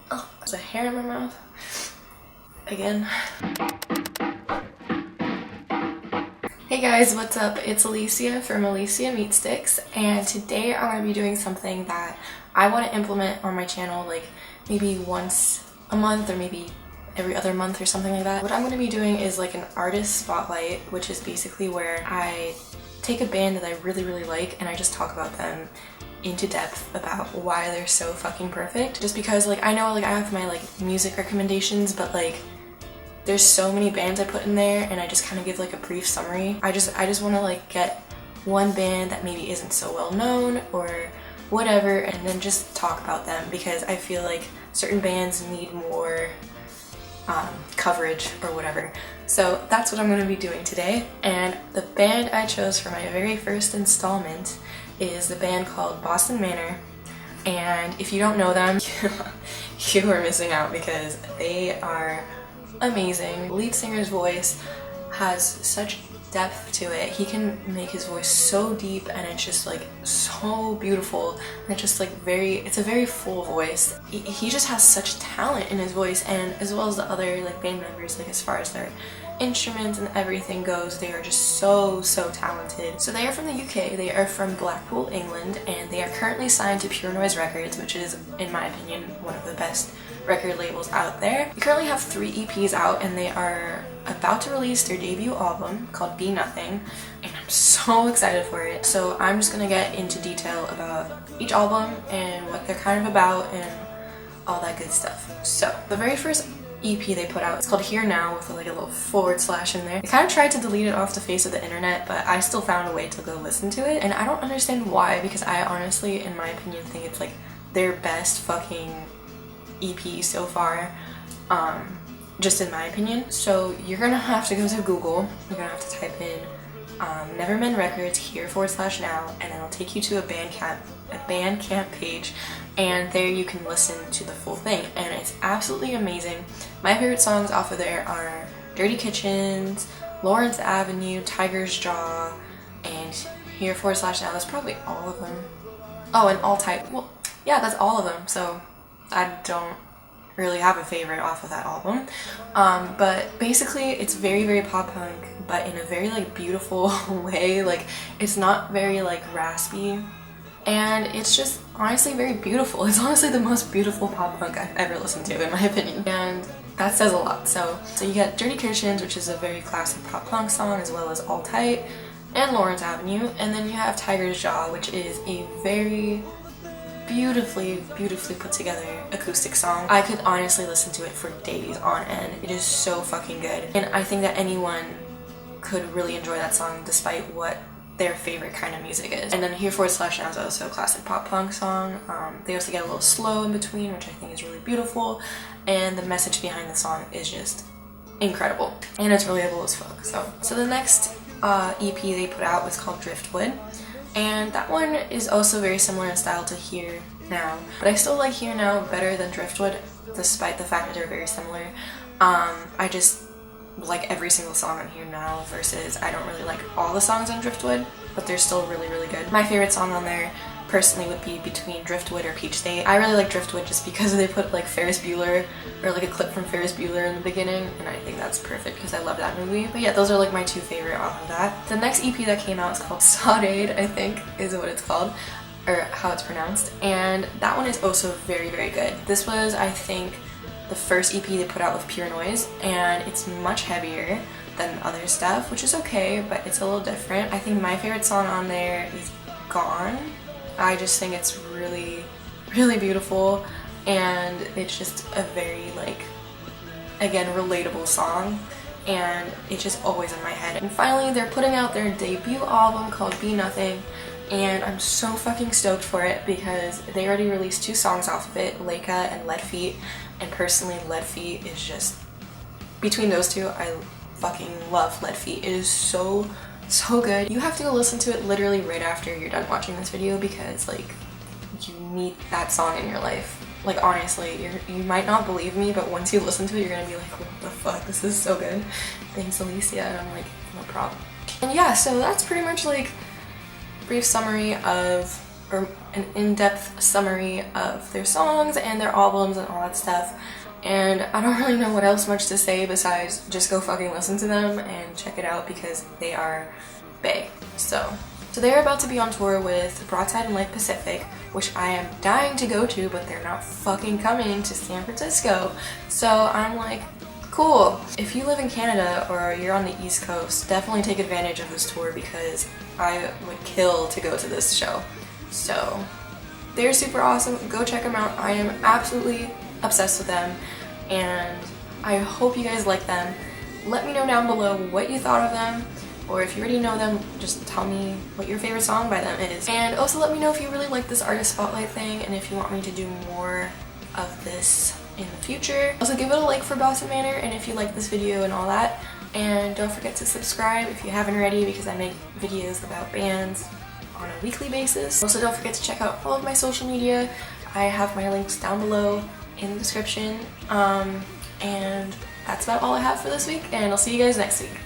Oh, there's a hair in my mouth. Again. Hey guys, what's up? It's Alicia from Alicia Meat Sticks, and today I'm going to be doing something that I want to implement on my channel, like maybe once a month or maybe every other month or something like that. What I'm going to be doing is like an artist spotlight, which is basically where I take a band that I really like and I just talk about them into depth about why they're so fucking perfect. Just because like I know like I have my like music recommendations, but like there's so many bands I put in there and I just kind of give like a brief summary. I just want to like get one band that maybe isn't so well known or whatever and then just talk about them, because I feel like certain bands need more coverage or whatever. So that's what I'm going to be doing today, and the band I chose for my very first installment is the band called Boston Manor. And if you don't know them, you are missing out because they are amazing. The lead singer's voice has such depth to it. He can make his voice so deep and it's just like so beautiful, and it's just like it's a very full voice. He just has such talent in his voice, and as well as the other like band members, like as far as their instruments and everything goes, they are just so talented. So they are from the UK, they are from Blackpool, England, and they are currently signed to Pure Noise Records, which is, in my opinion, one of the best record labels out there. They currently have 3 EPs out and they are about to release their debut album called Be Nothing, and I'm so excited for it. So I'm just gonna get into detail about each album and what they're kind of about and all that good stuff. So the very first EP they put out, it's called Here Now with like a little / in there. I kind of tried to delete it off the face of the internet, but I still found a way to go listen to it, and I don't understand why, because I honestly, in my opinion, think it's like their best fucking EP so far, just in my opinion. So you're gonna have to go to Google, you're gonna have to type in Nevermind Records here / now, and it'll take you to a Bandcamp page, and there you can listen to the full thing, and it's absolutely amazing. My favorite songs off of there are Dirty Kitchens, Lawrence Avenue, Tiger's Jaw, and here / now. That's probably all of them. Oh, and All Type. Well, yeah, that's all of them. So I don't really have a favorite off of that album, but basically it's very pop punk, but in a very like beautiful way. Like it's not very like raspy, and it's just honestly very beautiful. It's honestly the most beautiful pop punk I've ever listened to, in my opinion, and that says a lot. So you get Dirty Kitchens, which is a very classic pop punk song, as well as All Tight and Lawrence Avenue, and then you have Tiger's Jaw, which is a very beautifully put together acoustic song. I could honestly listen to it for days on end. It is so fucking good, and I think that anyone could really enjoy that song despite what their favorite kind of music is. And then Here / now is also a classic pop punk song. They also get a little slow in between, which I think is really beautiful, and the message behind the song is just incredible, and it's relatable as fuck. So the next EP they put out was called Driftwood, and that one is also very similar in style to Here Now, but I still like Here Now better than Driftwood, despite the fact that they're very similar. I just like every single song on Here Now versus I don't really like all the songs on Driftwood, but they're still really good. My favorite song on there personally would be between Driftwood or Peach State. I really like Driftwood just because they put like Ferris Bueller, or like a clip from Ferris Bueller in the beginning, and I think that's perfect because I love that movie. But yeah, those are like my 2 favorite off of that. The next EP that came out is called Sauteed, I think is what it's called, or how it's pronounced, and that one is also very good. This was, I think, the first EP they put out with Pure Noise, and it's much heavier than other stuff, which is okay, but it's a little different. I think my favorite song on there is Gone. I just think it's really beautiful, and it's just a very like, again, relatable song, and it's just always in my head. And finally, they're putting out their debut album called Be Nothing, and I'm so fucking stoked for it because they already released 2 songs off of it, Leica and Lead Feet, and personally Lead Feet is just, between those 2, I fucking love Lead Feet. It is so good. You have to go listen to it literally right after you're done watching this video, because like you need that song in your life. Like honestly, you might not believe me, but once you listen to it, you're gonna be like, what the fuck, this is so good. Thanks, Alicia. And I'm like, no problem. And yeah, so that's pretty much like brief summary of or an in-depth summary of their songs and their albums and all that stuff. And I don't really know what else much to say besides just go fucking listen to them and check it out because they are bae. So they're about to be on tour with Broadside and Light Pacific, which I am dying to go to, but they're not fucking coming to San Francisco. So I'm like, cool. If you live in Canada or you're on the East Coast, definitely take advantage of this tour because I would kill to go to this show. So they're super awesome. Go check them out. I am absolutely obsessed with them and I hope you guys like them. Let me know down below what you thought of them, or if you already know them, just tell me what your favorite song by them is. And also let me know if you really like this artist spotlight thing and if you want me to do more of this in the future. Also give it a like for Boston Manor and if you like this video and all that. And don't forget to subscribe if you haven't already because I make videos about bands on a weekly basis. Also don't forget to check out all of my social media. I have my links down below in the description. And that's about all I have for this week and I'll see you guys next week.